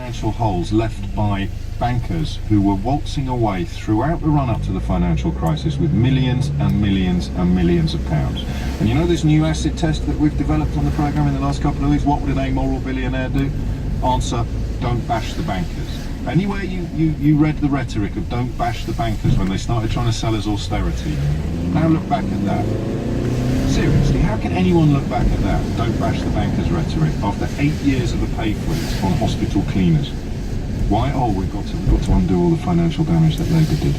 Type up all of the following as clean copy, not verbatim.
financial holes left by bankers who were waltzing away throughout the run-up to the financial crisis with millions and millions and millions of pounds. And you know this new acid test that we've developed on the programme in the last couple of weeks? What would an amoral billionaire do? Answer, don't bash the bankers. Anywhere you read the rhetoric of don't bash the bankers when they started trying to sell us austerity, now look back at that. Seriously, how can anyone look back at that, don't bash the bankers rhetoric, after 8 years of a pay freeze on hospital cleaners? Why? Oh, we've got to undo all the financial damage that Labour did.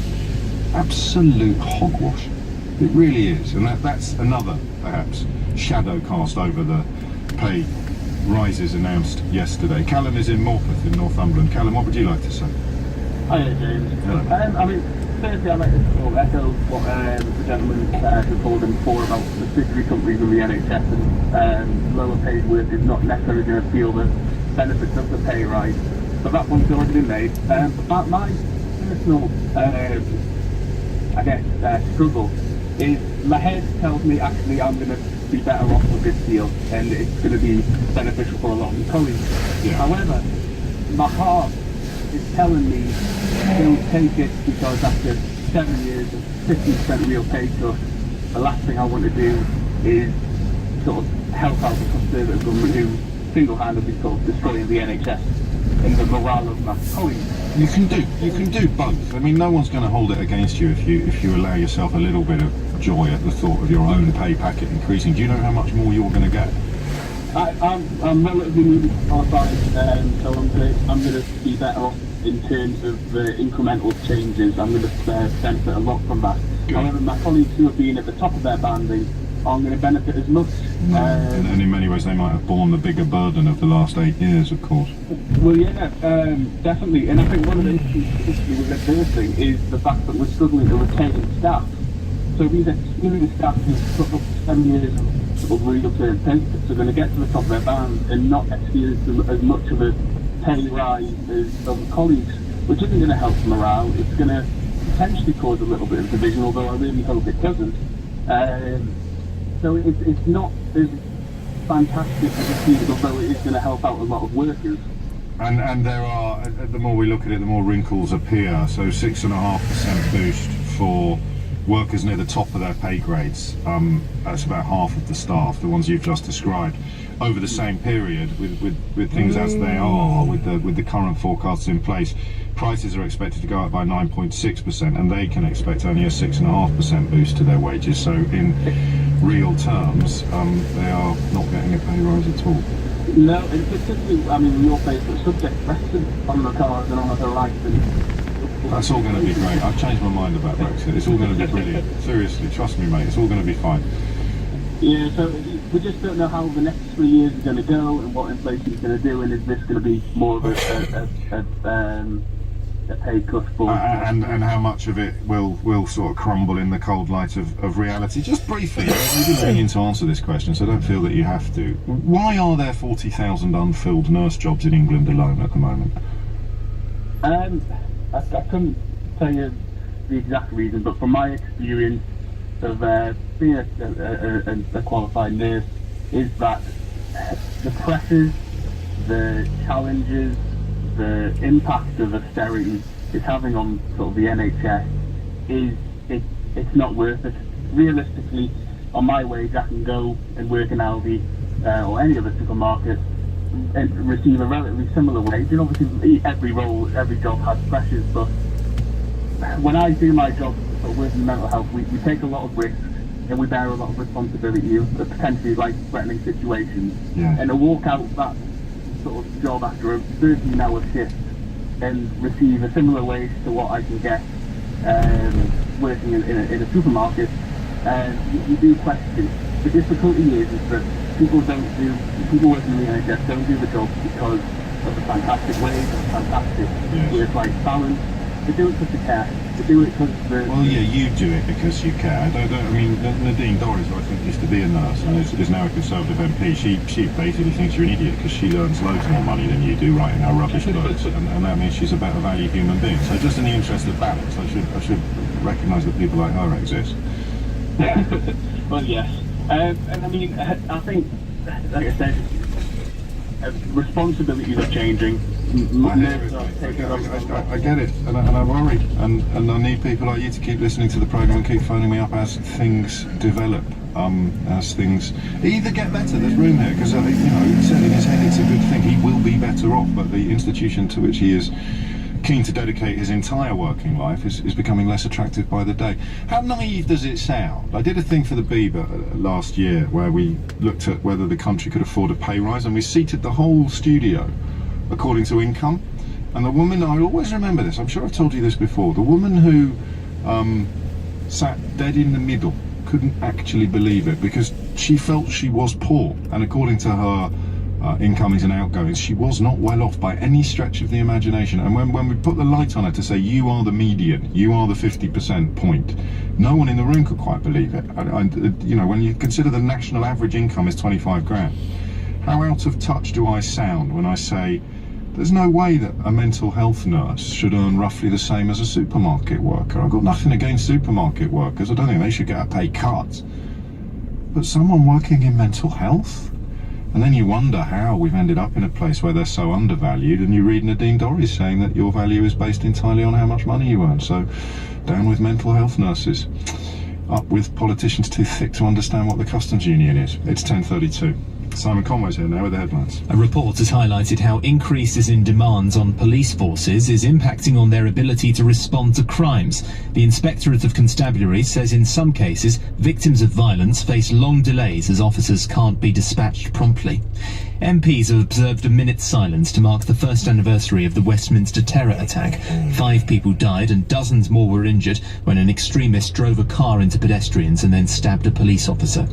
Absolute hogwash. It really is. And that's another, perhaps, shadow cast over the pay rises announced yesterday. Callum is in Morpeth in Northumberland. Callum, what would you like to say? Hi James. Hello. I mean, firstly I'd like to sort of echo what the gentleman who called in before about the subsidiary companies of the NHS and lower paid workers not necessarily going to feel the benefits of the pay rise. But that one's already been made. But my personal, I guess, struggle is my head tells me actually I'm going to be better off with this deal and it's going to be beneficial for a lot of my colleagues. Yeah. However, my heart is telling me don't take it because after 7 years of 50% real pay cut, the last thing I want to do is sort of help out the Conservative government who single-handedly sort of destroying the NHS and the morale of my colleagues. You can do both. I mean, no one's going to hold it against you if you allow yourself a little bit of joy at the thought of your own pay packet increasing. Do you know how much more you're going to get? I'm relatively newly qualified, so I'm going to be better off in terms of the incremental changes. I'm going to benefit a lot from that. Good. However, my colleagues who have been at the top of their banding aren't going to benefit as much. And in many ways they might have borne the bigger burden of the last 8 years, of course. Well, yeah, definitely. And I think one of the issues, particularly with this nursing, is the fact that we're struggling to retain staff. So these experienced staff who've put up 7 years of real term pay cuts are going to get to the top of their band and not experience as much of a pay rise as other colleagues, which isn't going to help morale. It's going to potentially cause a little bit of division, although I really hope it doesn't. So it's not as fantastic as it seems, although it is going to help out a lot of workers. And there are, the more we look at it, the more wrinkles appear. So 6.5% boost for workers near the top of their pay grades. That's about half of the staff, the ones you've just described, over the same period with things as they are, with the current forecasts in place. Prices are expected to go up by 9.6%, and they can expect only a 6.5% boost to their wages. So in real terms, they are not getting a pay rise at all. No, and particularly, I mean, your favourite subject, Brexit, on the cars and on the life. That's all going to be great. I've changed my mind about Brexit. It's all going to be brilliant. Seriously, trust me, mate. It's all going to be fine. Yeah, so we just don't know how the next 3 years is going to go and what inflation is going to do, and is this going to be more of a pay cut for... and how much of it will sort of crumble in the cold light of reality? Just briefly, you didn't mean to answer this question, so don't feel that you have to. Why are there 40,000 unfilled nurse jobs in England alone at the moment? I couldn't tell you the exact reason, but from my experience of being a qualified nurse, is that the pressures, the challenges, the impact of austerity is having on sort of the NHS it's not worth it. Realistically, on my wage I can go and work in Aldi or any other supermarket and receive a relatively similar wage. And obviously every role, every job has pressures, but when I do my job sort of working in mental health, we take a lot of risks and we bear a lot of responsibility of potentially life-threatening situations. Yeah. And to walk out that sort of job after a 13-hour shift and receive a similar wage to what I can get working in a supermarket, you do question. The difficulty is that people working in the NHS don't do the job because of the fantastic wage, of the fantastic work-life balance. They do it because they care. They do it because Well, yeah, you do it because you care. I mean, Nadine Dorries, who I think used to be a nurse and is now a Conservative MP, she basically thinks you're an idiot because she earns loads more money than you do writing our rubbish books, and that means she's a better value human being. So just in the interest of balance, I should recognise that people like her exist. Well, yes. And I mean, I think, like I said, responsibilities are changing. I get it, and I worry, and I need people like you to keep listening to the programme and keep phoning me up as things develop, as things either get better. There's room here, because he said in his head it's a good thing. He will be better off, but the institution to which he is keen to dedicate his entire working life is becoming less attractive by the day. How naive does it sound? I did a thing for the Beaver last year where we looked at whether the country could afford a pay rise, and we seated the whole studio according to income. And the woman, I'll always remember this, I'm sure I've told you this before, the woman who sat dead in the middle couldn't actually believe it, because she felt she was poor, and according to her incomings and outgoings, she was not well off by any stretch of the imagination. And when we put the light on her to say, you are the median, you are the 50% point, no one in the room could quite believe it. When you consider the national average income is 25 grand, how out of touch do I sound when I say there's no way that a mental health nurse should earn roughly the same as a supermarket worker? I've got nothing against supermarket workers, I don't think they should get a pay cut, but someone working in mental health? And then you wonder how we've ended up in a place where they're so undervalued, and you read Nadine Dorries saying that your value is based entirely on how much money you earn. So down with mental health nurses, up with politicians too thick to understand what the customs union is. It's 10:32. Simon Conway's here now with the headlines. A report has highlighted how increases in demands on police forces is impacting on their ability to respond to crimes. The Inspectorate of Constabulary says in some cases, victims of violence face long delays as officers can't be dispatched promptly. MPs have observed a minute's silence to mark the first anniversary of the Westminster terror attack. 5 people died and dozens more were injured when an extremist drove a car into pedestrians and then stabbed a police officer.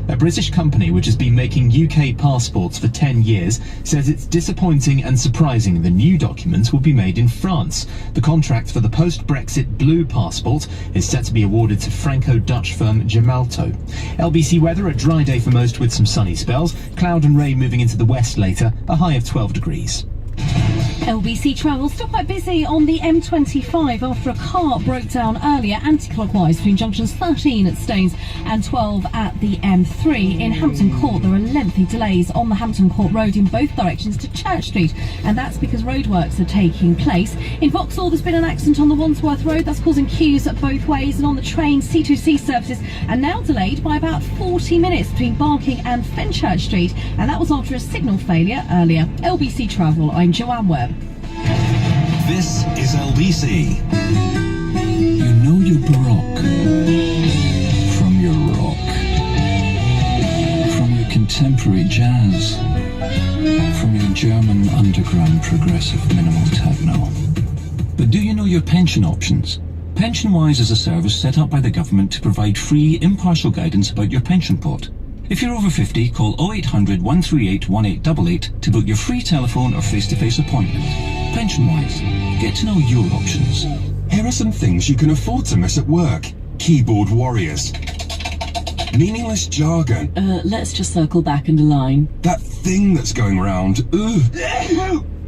A British company which has been making UK passports for 10 years says it's disappointing and surprising the new documents will be made in France. The contract for the post-Brexit blue passport is set to be awarded to Franco-Dutch firm Gemalto. LBC weather, a dry day for most with some sunny spells. Cloud and rain moving into the west later, a high of 12 degrees. LBC travel still quite busy on the M25 after a car broke down earlier anti-clockwise between junctions 13 at Staines and 12 at the M3. In Hampton Court there are lengthy delays on the Hampton Court Road in both directions to Church Street, and that's because roadworks are taking place. In Vauxhall there's been an accident on the Wandsworth Road that's causing queues both ways, and on the train C2C services are now delayed by about 40 minutes between Barking and Fenchurch Street, and that was after a signal failure earlier. LBC Travel, I'm Joanne Webb. This is LBC. You know you're Baroque from your rock, from your contemporary jazz, from your German underground progressive minimal techno. But do you know your pension options? PensionWise is a service set up by the government to provide free, impartial guidance about your pension pot. If you're over 50, call 0800 138 1888 to book your free telephone or face-to-face appointment. PensionWise. Get to know your options. Here are some things you can afford to miss at work. Keyboard warriors. Meaningless jargon. Let's just circle back and align. That thing that's going around. Ugh.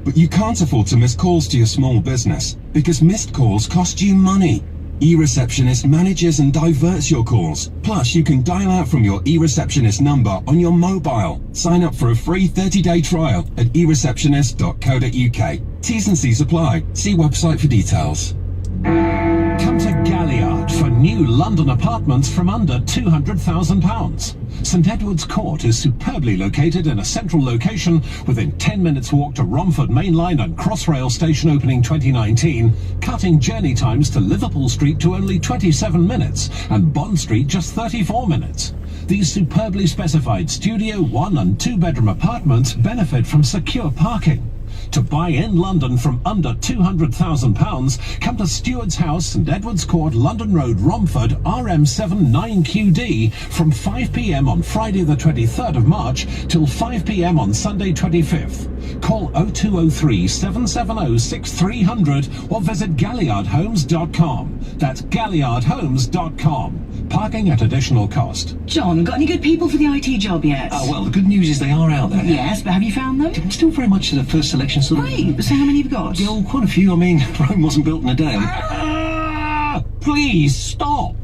But you can't afford to miss calls to your small business, because missed calls cost you money. eReceptionist manages and diverts your calls. Plus, you can dial out from your eReceptionist number on your mobile. Sign up for a free 30-day trial at eReceptionist.co.uk. T's and C's apply. See website for details. Come to Galliard for new London apartments from under £200,000. St Edward's Court is superbly located in a central location within 10 minutes walk to Romford Main Line and Crossrail Station opening 2019, cutting journey times to Liverpool Street to only 27 minutes and Bond Street just 34 minutes. These superbly specified studio 1 and 2 bedroom apartments benefit from secure parking. To buy in London from under £200,000, come to Stewart's House, St Edward's Court, London Road, Romford, RM7 9QD from 5 p.m. on Friday the 23rd of March till 5 p.m. on Sunday 25th. Call 0203 770 6300 or visit galliardhomes.com. That's galliardhomes.com. Parking at additional cost. John, got any good people for the IT job yet? Well, the good news is they are out there. Yes, but have you found them? I'm still very much in the first selection sort of... Great, so how many have you got? Oh, quite a few. I mean, Rome wasn't built in a day. Please stop.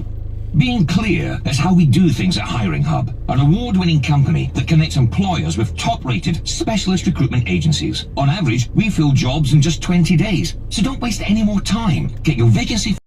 Being clear is how we do things at Hiring Hub, an award-winning company that connects employers with top-rated specialist recruitment agencies. On average, we fill jobs in just 20 days. So don't waste any more time. Get your vacancy